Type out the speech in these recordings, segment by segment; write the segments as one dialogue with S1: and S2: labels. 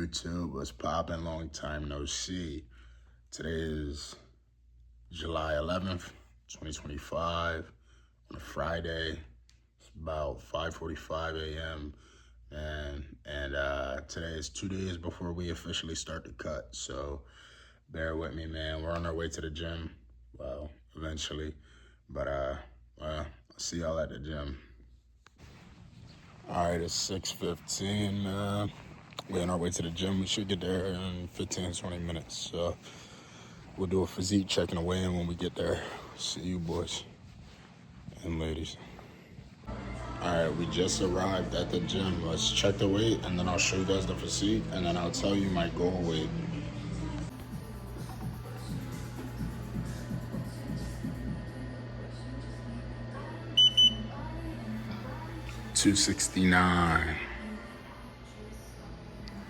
S1: YouTube? What's poppin'? Long time no see. Today is July 11th, 2025, on a Friday. It's about 5:45 a.m. And today is 2 days before we officially start the cut. So bear with me, man. We're on our way to the gym. Well, eventually. But I'll see y'all at the gym. All right, it's 6:15, man. We're on our way to the gym. We should get there in 15, 20 minutes. So we'll do a physique check and a weigh-in when we get there. See you, boys and ladies. All right, we just arrived at the gym. Let's check the weight, and then I'll show you guys the physique, and then I'll tell you my goal weight. $269.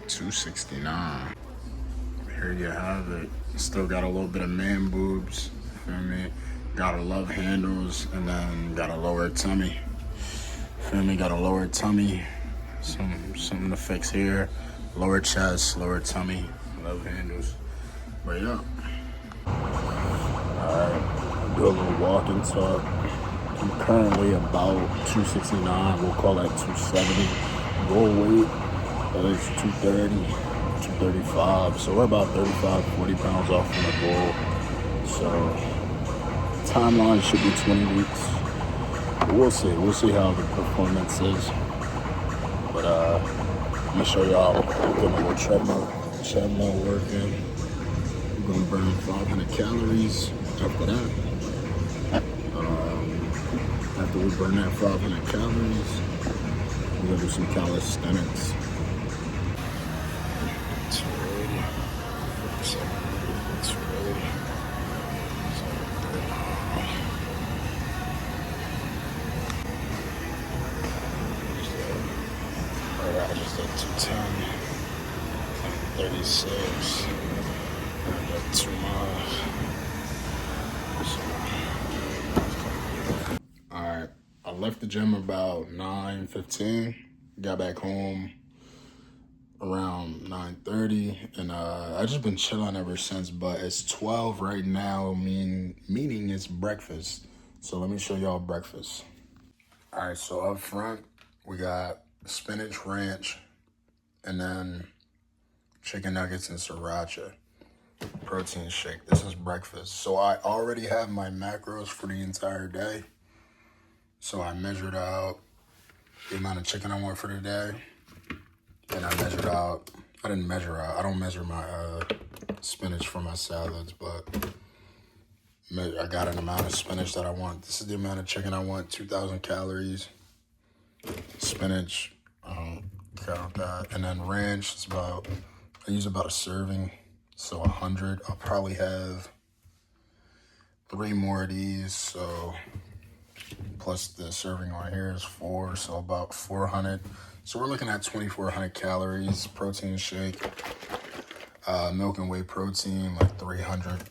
S1: $269. Here you have it. Still got a little bit of man boobs. Feel me? Got a love handles, and then got a lower tummy. Feel me? Got a lower tummy. Something to fix here. Lower chest, lower tummy, love handles. But yeah. Alright, do a little walk and talk. I'm currently about 269. We'll call that 270. Goal weight is 230, 235. So we're about 35, 40 pounds off from the goal. So timeline should be 20 weeks. But we'll see. We'll see how the performance is. But I'm gonna show y'all doing a little treadmill working. We're gonna burn 500 calories after that. After we burn that 500 calories, we're gonna do some calisthenics. 280, 57, 280. I just did 210, 36, and I got 2 miles. Alright, I left the gym about 9:15, got back home around 9:30, and I just been chilling ever since, but it's 12 right now, meaning it's breakfast. So let me show y'all breakfast. Alright, so up front, we got spinach ranch, and then chicken nuggets and sriracha. Protein shake. This is breakfast. So I already have my macros for the entire day. So I measured out the amount of chicken I want for the day. And I measured out, I don't measure my spinach for my salads, but I got an amount of spinach that I want. This is the amount of chicken I want, 2,000 calories. Spinach, count that. And then ranch, I use about a serving, so 100. I'll probably have 3 more of these, so plus the serving right here is 4, so about 400. So we're looking at 2,400 calories. Protein shake, milk and whey protein, like 300,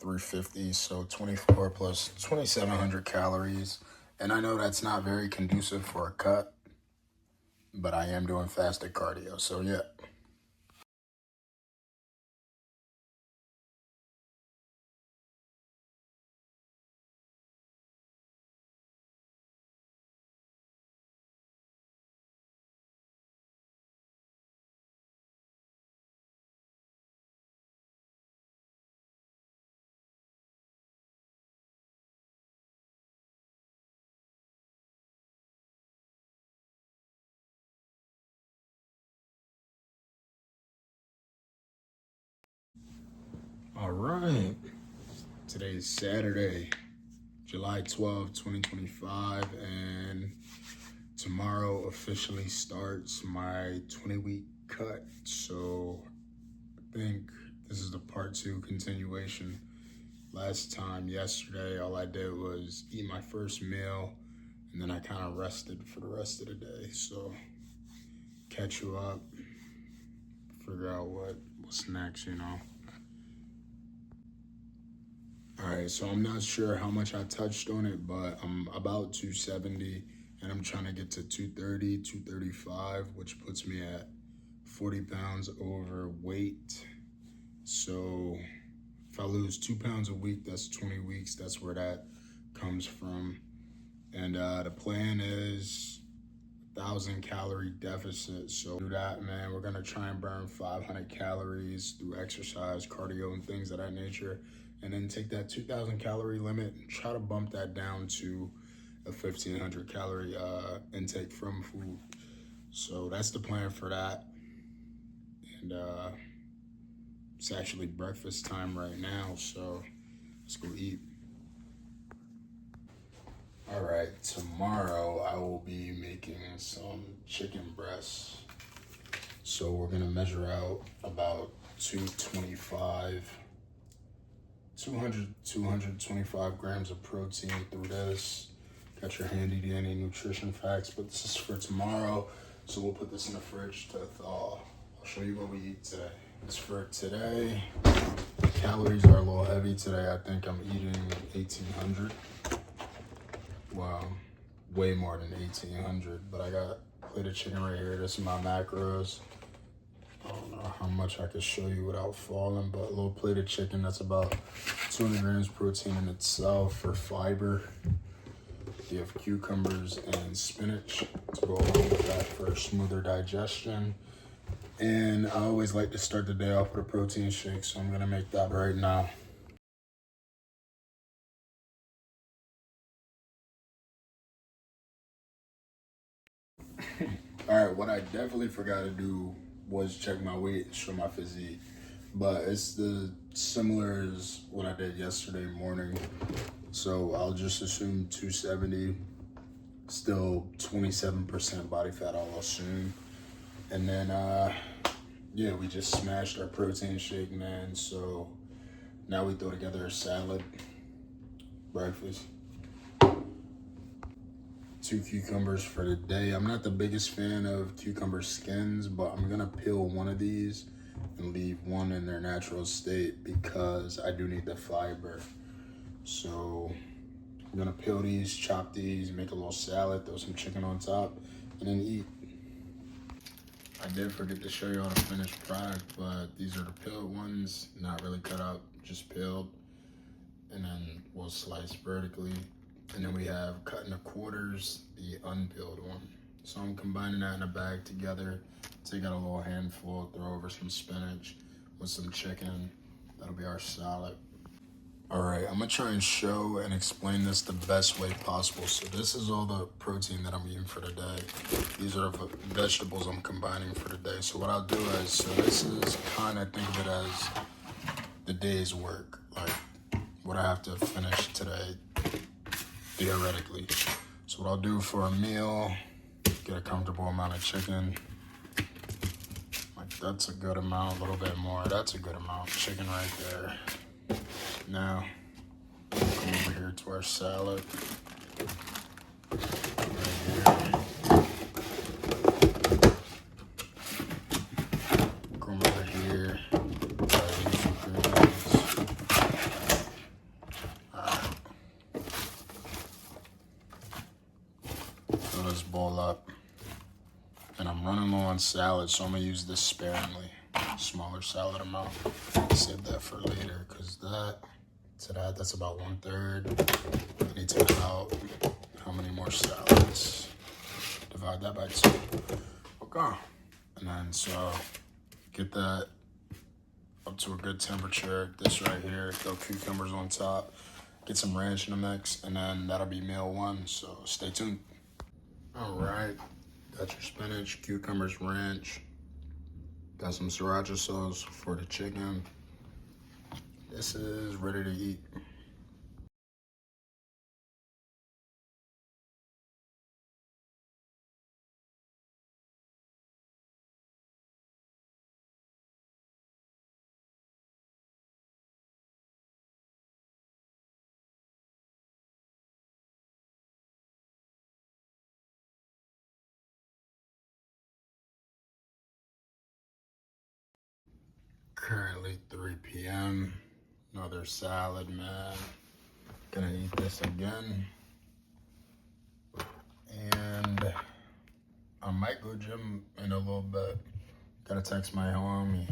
S1: 350. So 24 plus 2,700 calories. And I know that's not very conducive for a cut, but I am doing fasted cardio. So yeah. All right. Today's Saturday, July 12th, 2025, and tomorrow officially starts my 20-week cut. So I think this is the part 2 continuation. Yesterday, all I did was eat my first meal, and then I kind of rested for the rest of the day. So catch you up, figure out what's next, you know. All right, so I'm not sure how much I touched on it, but I'm about 270, and I'm trying to get to 230, 235, which puts me at 40 pounds overweight. So if I lose 2 pounds a week, that's 20 weeks. That's where that comes from. And the plan is 1,000-calorie deficit. So do that, man. We're gonna try and burn 500 calories through exercise, cardio, and things of that nature. And then take that 2,000-calorie limit and try to bump that down to a 1,500-calorie intake from food. So that's the plan for that. And it's actually breakfast time right now, so let's go eat. All right, tomorrow I will be making some chicken breasts. So we're gonna measure out about 225 grams of protein through this. Got your handy dandy nutrition facts, but this is for tomorrow. So we'll put this in the fridge to thaw. I'll show you what we eat today. As for today, calories are a little heavy today. I think I'm eating 1,800. Wow, way more than 1,800, but I got a plate of chicken right here. This is my macros. I don't know how much I could show you without falling, but a little plate of chicken, that's about 200 grams protein in itself. For fiber, you have cucumbers and spinach to go along with that for smoother digestion. And I always like to start the day off with a protein shake, so I'm gonna make that right now. All right, what I definitely forgot to do was check my weight and show my physique, but it's the similar as what I did yesterday morning. So I'll just assume 270, still 27% body fat, I'll assume. And then, yeah, we just smashed our protein shake, man. So now we throw together a salad, breakfast. 2 cucumbers for the day. I'm not the biggest fan of cucumber skins, but I'm gonna peel one of these and leave one in their natural state because I do need the fiber. So I'm gonna peel these, chop these, make a little salad, throw some chicken on top, and then eat. I did forget to show you all the finished product, but these are the peeled ones, not really cut up, just peeled. And then we'll slice vertically. And then we have cut into quarters, the unpeeled one. So I'm combining that in a bag together. Take out a little handful, throw over some spinach with some chicken. That'll be our salad. All right, I'm gonna try and show and explain this the best way possible. So this is all the protein that I'm eating for the day. These are the vegetables I'm combining for the day. So what I'll do is, so this is kind of, think of it as the day's work, like what I have to finish today, theoretically. So what I'll do for a meal, get a comfortable amount of chicken. Like that's a good amount, a little bit more. That's a good amount of chicken right there. Now, come over here to our salad. Right here. Come over here. Fill this bowl up. And I'm running low on salad, so I'm gonna use this sparingly. Smaller salad amount. Save that for later, because that's about 1/3. I need to about how many more salads? Divide that by 2. Okay. And then so get that up to a good temperature. This right here, throw cucumbers on top. Get some ranch in the mix, and then that'll be meal 1. So stay tuned. All right, got your spinach, cucumbers, ranch. Got some sriracha sauce for the chicken. This is ready to eat. Currently 3 p.m. Another salad, man. Gonna eat this again. And I might go gym in a little bit. Gotta text my homie.